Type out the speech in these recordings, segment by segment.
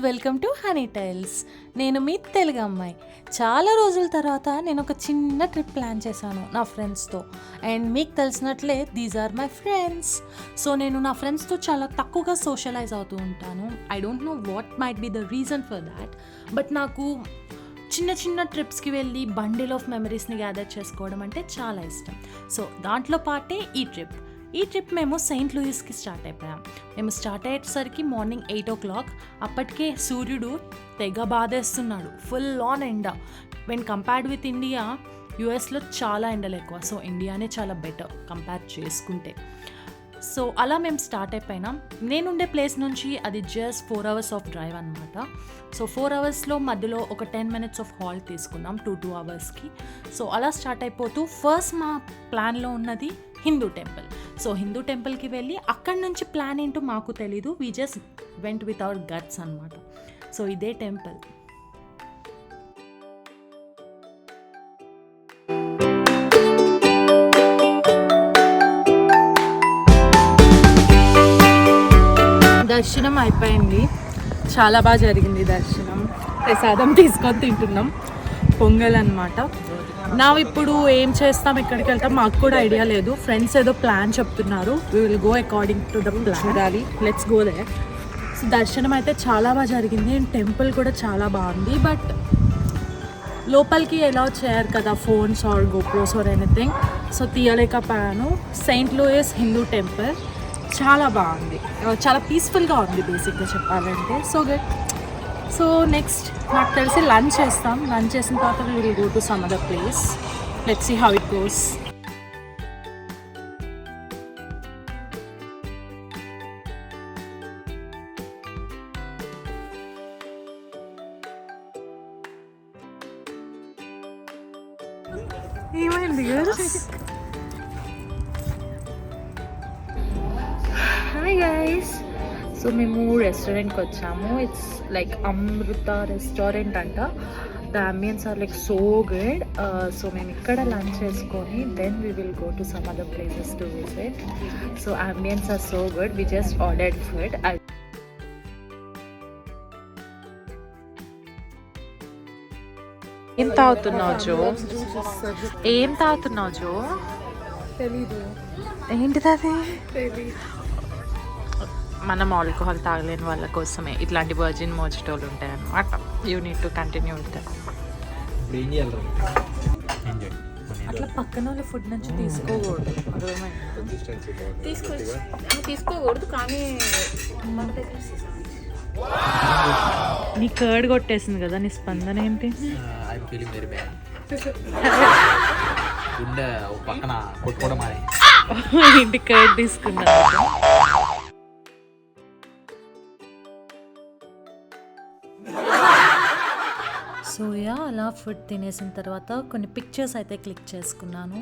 Welcome to honey tiles. నేను మీ తెలుగు అమ్మాయి. చాలా రోజుల తర్వాత నేను ఒక చిన్న ట్రిప్ ప్లాన్ చేశాను నా ఫ్రెండ్స్తో. అండ్ మీకు తెలిసినట్లే these are my friends. So నేను నా ఫ్రెండ్స్తో చాలా తక్కువగా సోషలైజ్ అవుతూ ఉంటాను. I don't know what might be the reason for that, but నాకు చిన్న చిన్న ట్రిప్స్కి వెళ్ళి బండిల్ ఆఫ్ మెమరీస్ని గ్యాదర్ చేసుకోవడం అంటే చాలా ఇష్టం. సో దాంట్లో పాటే ఈ ట్రిప్ మేము సెయింట్ లూయిస్కి స్టార్ట్ అయిపోయాం. మేము స్టార్ట్ అయ్యేసరికి మార్నింగ్ 8 o'clock. అప్పటికే సూర్యుడు తెగ బాధేస్తున్నాడు, ఫుల్ ఆన్ ఎండ. వెన్ కంపేర్డ్ విత్ ఇండియా, యూఎస్లో చాలా ఎండలు ఎక్కువ. సో ఇండియానే చాలా బెటర్ కంపేర్ చేసుకుంటే. సో అలా మేము స్టార్ట్ అయిపోయినాం. నేనుండే ప్లేస్ నుంచి అది జస్ట్ 4 hours ఆఫ్ డ్రైవ్ అనమాట. సో 4 hours మధ్యలో ఒక 10 minutes ఆఫ్ హాల్ట్ తీసుకున్నాం 2 hours. సో అలా స్టార్ట్ అయిపోతూ ఫస్ట్ మా ప్లాన్లో ఉన్నది హిందూ టెంపుల్. సో హిందూ టెంపుల్కి వెళ్ళి అక్కడి నుంచి ప్లాన్ ఏంటో మాకు తెలీదు, we just went with our guts అనమాట. సో ఇదే టెంపుల్. దర్శనం అయిపోయింది, చాలా బాగా జరిగింది దర్శనం. ప్రసాదం తీసుకొని తింటున్నాం, పొంగల్ అనమాట. నా ఇప్పుడు ఏం చేస్తాం, ఎక్కడికి వెళ్తాం మాకు కూడా ఐడియా లేదు. ఫ్రెండ్స్ ఏదో ప్లాన్ చెప్తున్నారు, we will go according to the plan. Let's go they. So దర్శనం అయితే చాలా బాగా జరిగింది అండ్ టెంపుల్ కూడా చాలా బాగుంది. బట్ లోపలికి ఎలా చేయరు కదా phones or GoPros or anything, so తీయలేకపోయాను. సెయింట్ లూయిస్ హిందూ టెంపుల్ చాలా బాగుంది, చాలా పీస్ఫుల్గా ఉంది బేసిక్గా చెప్పాలంటే. So good. సో నెక్స్ట్ నాకు తెలిసి లంచ్ చేస్తాం. లంచ్ చేసిన తర్వాత we will go to some other place. Let's see how it goes. ఏమైంది గర్ల్స్? Hi guys. సో మేము రెస్టారెంట్కి వచ్చాము. ఇట్స్ లైక్ అమృత రెస్టారెంట్ అంట. The ambience are like so good. So మేము ఇక్కడ లంచ్ చేసుకొని then we will go to some other places to visit. So ambience are so good. We just ordered food. ఏం తాగుతున్నావు జో? తెలీదు. ఏంటిది అది? మనం ఆల్కహాల్ తాగలేని వాళ్ళ కోసమే ఇట్లాంటి వర్జిన్ మోజిటోలు ఉంటాయి అన్నమాట. You need to continue with that. అట్లా పక్కన వాళ్ళ ఫుడ్ నుంచి తీసుకోకూడదు, తీసుకోకూడదు. కానీ నీ కర్డ్ కొట్టేసింది కదా, నీ స్పందన ఏంటి? ఏంటి కర్డ్ తీసుకున్నా? సో యా, అలా ఫుడ్ తినేసిన తర్వాత కొన్ని పిక్చర్స్ అయితే క్లిక్ చేసుకున్నాను.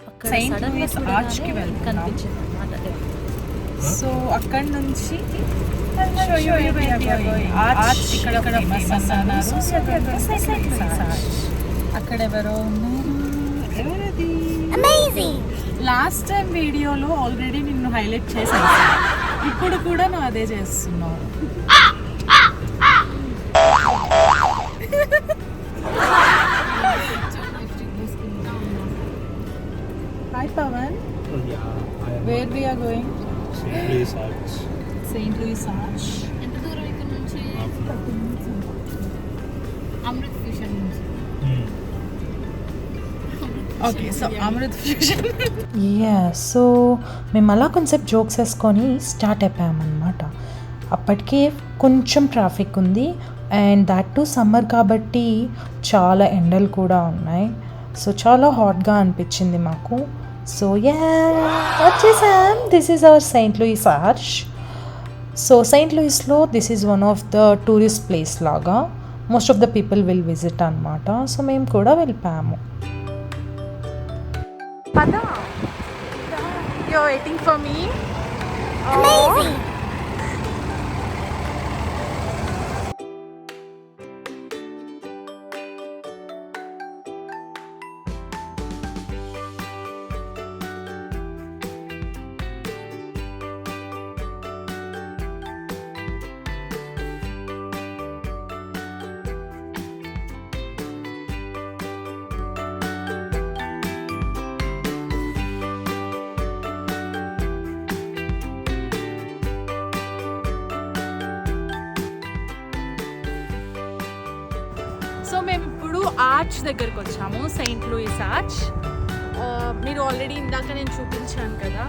అక్కడ సడన్గా కనిపించింది అన్నమాట. సో అక్కడి నుంచి అక్కడ ఎవరో ఉన్నారు. ఎవరది? లాస్ట్ టైం వీడియోలో ఆల్రెడీ నిన్ను హైలైట్ చేశాను, ఇప్పుడు కూడా నువ్వు అదే చేస్తున్నావు. Hi Pawan. Oh yeah. Where we are going? Saint Louis Arch. Saint Louis Arch. ఎంత దూరం ఇక్కడ నుంచి? అమృత్ ఫ్యూషన్ నుంచి. Okay, so Amrit fusion. So మేము అలా కొంచెం జోక్స్ వేసుకొని స్టార్ట్ అయిపోయామన్నమాట. అప్పటికే కొంచెం ట్రాఫిక్ ఉంది అండ్ దాట్ టు సమ్మర్ కాబట్టి చాలా ఎండలు కూడా ఉన్నాయి. సో చాలా హాట్గా అనిపించింది మాకు. సో వచ్చేసాం. This is our Saint Louis arch. So Saint లూయిస్లో this is one of the tourist place లాగా most of the people will visit అనమాట. సో మేము కూడా వెళ్ళిపోయాము. You're waiting for me? Amazing! Arch దగ్గరికి వచ్చాము, సెయింట్ లూయిస్ ఆర్చ్. మీరు already ఇందాక నేను చూపించాను కదా,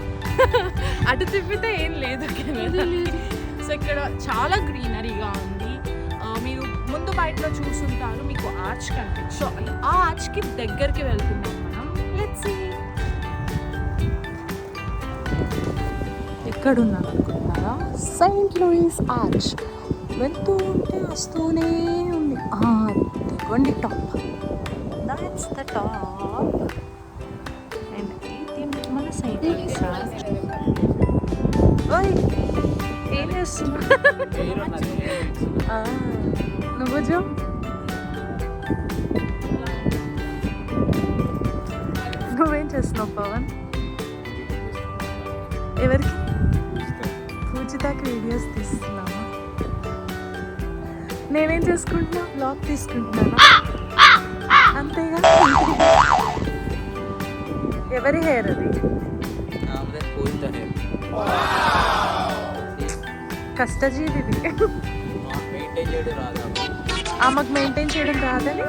అటు తిప్పితే ఏం లేదు కెమెరా. సో ఇక్కడ చాలా గ్రీనరీగా ఉంది. మీరు ముందు బయటలో చూసుంటారు, మీకు ఆర్చ్ కనిపించు. ఆ ఆర్చ్కి దగ్గరికి వెళ్తున్నాం మనం. Let's see. ఎక్కడున్నాను అనుకుంటున్నారా? Saint Louis arch. వెళ్తూ ఉంటే వస్తూనే ఉంది. దిగండి top. That's the top. And ఇది మన సెయింట్ లూయిస్ ఆర్చ్. ఓయ్ ఏం చేస్తున్నా? నువ్వు జో. నువ్వేం చేస్తున్నావు పవన్? ఎవరికి? పూజితకి వీడియోస్ తీస్తున్నావా? నేనేం చేసుకుంటున్నా? బ్లాగ్ తీసుకుంటున్నానా? అంతేగా. ఎవరి హెయిర్ అది? కష్టజీవిది. ఆమెకు మెయింటైన్ చేయడం రాదని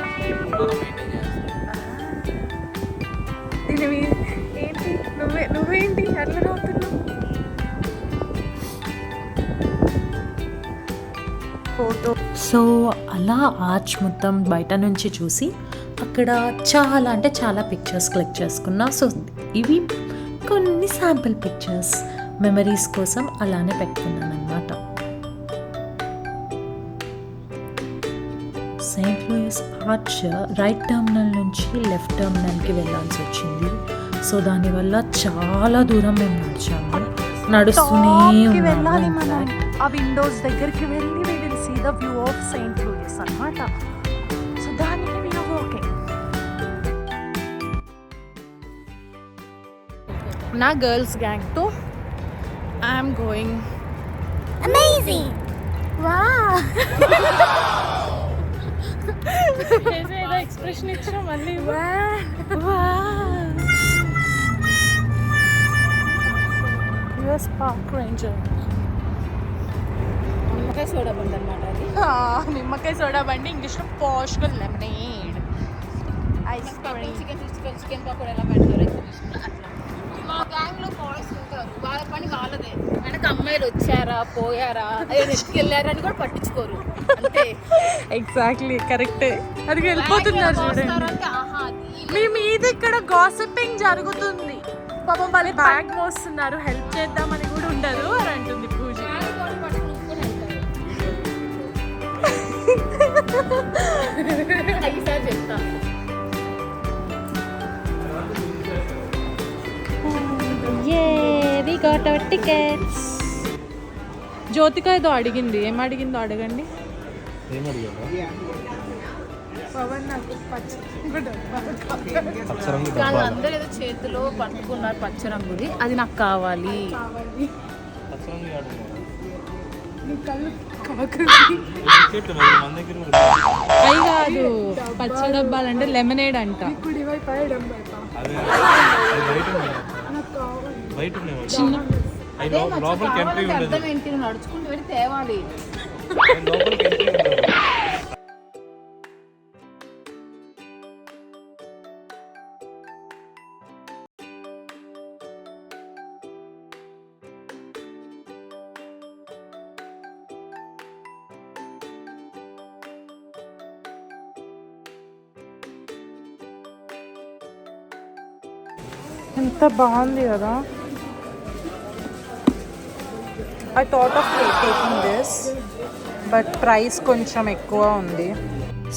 ఏంటి నువ్వేంటి అట్లా నవ్వుతున్నావు? ఫోటో. సో అలా ఆర్చ్ మొత్తం బయట నుంచి చూసి అక్కడ చాలా అంటే చాలా పిక్చర్స్ క్లిక్ చేసుకున్నా. సో ఇవి కొన్ని శాంపిల్ పిక్చర్స్ మెమరీస్ కోసం అలానే పెట్టుకున్నాను అన్నమాట. Saint Louis arch right terminal నుంచి లెఫ్ట్ టర్మినల్కి వెళ్ళాల్సి వచ్చింది. సో దానివల్ల చాలా దూరం మేము నడిచాము. నడుస్తూనే వెళ్ళాలి మనం. ఆ విండోస్ దగ్గరికి వెళ్ళి we will see the view of Saint Louis అన్నమాట. సో దానికి we are walking. నా గర్ల్స్ గ్యాంగ్తో ఐఎమ్ గోయింగ్. అమేజింగ్. వావ్. ఏదో ఎక్స్ప్రెషన్ ఇచ్చా మళ్ళీ. US park ranger. నిమ్మకాయ సోడా బండి అనమాట అది. నిమ్మకాయ సోడా బండి, ఇంగ్లీష్లో పాష్గా lemonade. Ice cream. Chicken pakoda ఎలా పెడతారు అట్లా. మా గ్యాంగ్ లో బాయ్స్ ఉంటారు, వాళ్ళ పని వాళ్ళదే. వెనక అమ్మాయిలు వచ్చారా పోయారా ఎత్తుకెళ్ళారా అని కూడా పట్టించుకోరు. అంతే. ఎగ్జాక్ట్లీ కరెక్టే. అది వెళ్ళిపోతున్నారు చూడండి. మీ మీద ఇక్కడ గాసిపింగ్ జరుగుతుంది. పాపం వాళ్ళ బ్యాగ్ మోస్తున్నారు, హెల్ప్ చేద్దామని కూడా ఉండదు అని అంటుంది పూజ. చెప్తా. We got our tickets. Jyothika ఏదో అడిగింది. ఏం అడిగిందో అడగండి. వాళ్ళందరూ ఏదో చేతిలో పట్టుకున్నారు పచ్చ రంగుది, అది నాకు కావాలి. అవి కాదు, పచ్చ డబ్బాలంటే లెమనేడ్ అంట. చిన్న అర్థం ఏంటి? నడుచుకుంటూ వెళ్ళి తేవాలి. ఎంత బాగుంది కదా. I thought of taking this, but price కొంచెం ఎక్కువ ఉంది.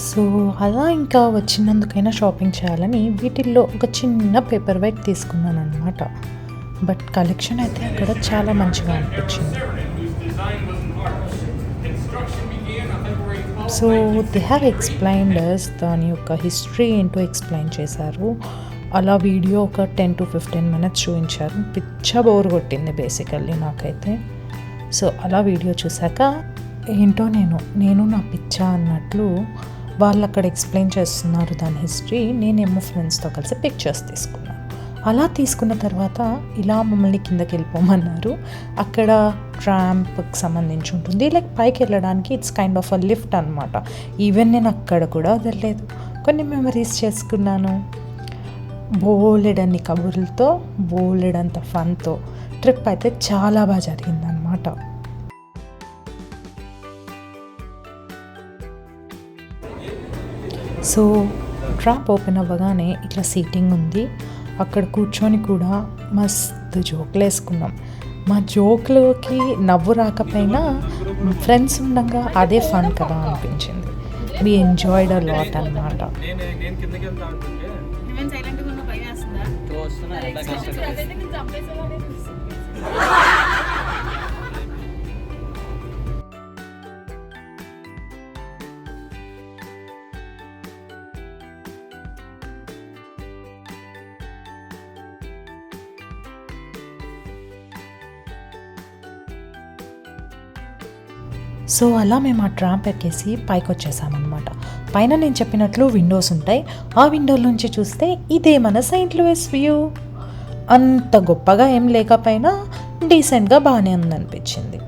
సో అలా ఇంకా వచ్చినందుకైనా షాపింగ్ చేయాలని వీటిల్లో ఒక చిన్న పేపర్ వైట్ తీసుకున్నాను అనమాట. బట్ కలెక్షన్ అయితే అక్కడ చాలా మంచిగా అనిపించింది. సో దే హ్యావ్ ఎక్స్ప్లెయిన్డ్ అస్ దాని యొక్క హిస్టరీ ఏంటో ఎక్స్ప్లెయిన్ చేశారు. అలా వీడియో ఒక 10 to 15 minutes చూపించారు. పిచ్చ బోర్ కొట్టింది బేసికల్లీ నాకైతే. సో అలా వీడియో చూసాక ఏంటో నేను నా పిచ్చ అన్నట్లు వాళ్ళు అక్కడ ఎక్స్ప్లెయిన్ చేస్తున్నారు దాని హిస్టరీ. నేనేమో ఫ్రెండ్స్తో కలిసి పిక్చర్స్ తీసుకున్నాను. అలా తీసుకున్న తర్వాత ఇలా మమ్మల్ని కిందకి వెళ్ళిపోమన్నారు. అక్కడ ట్రాంప్కి సంబంధించి ఉంటుంది, లైక్ పైకి వెళ్ళడానికి it's kind of a lift అనమాట. ఈవెన్ నేను అక్కడ కూడా వదలలేదు. కొన్ని మెమరీస్ చేసుకున్నాను. బోలెడన్ని కబుర్లతో, బోలెడంత ఫన్తో ట్రిప్ అయితే చాలా బాగా జరిగిందనమాట. సో ట్రాప్ ఓపెన్ అవ్వగానే ఇట్లా సీటింగ్ ఉంది. అక్కడ కూర్చొని కూడా మస్తు జోకులు వేసుకున్నాం. మా జోకులకి నవ్వు రాకపోయినా ఫ్రెండ్స్ ఉండగా అదే ఫన్ కదా అనిపించింది. వి ఎంజాయ్డ్ అ లాట్ అన్నమాట. సో అలా మేము ఆ ట్రాంప్ ఎక్కేసి పైకి వచ్చేసామన్నమాట. పైన నేను చెప్పినట్లు విండోస్ ఉంటాయి. ఆ విండో నుంచి చూస్తే ఇదే మన సెయింట్ లూయిస్ వ్యూ. అంత గొప్పగా ఏం లేకపోయినా డీసెంట్గా బాగానే ఉందనిపించింది.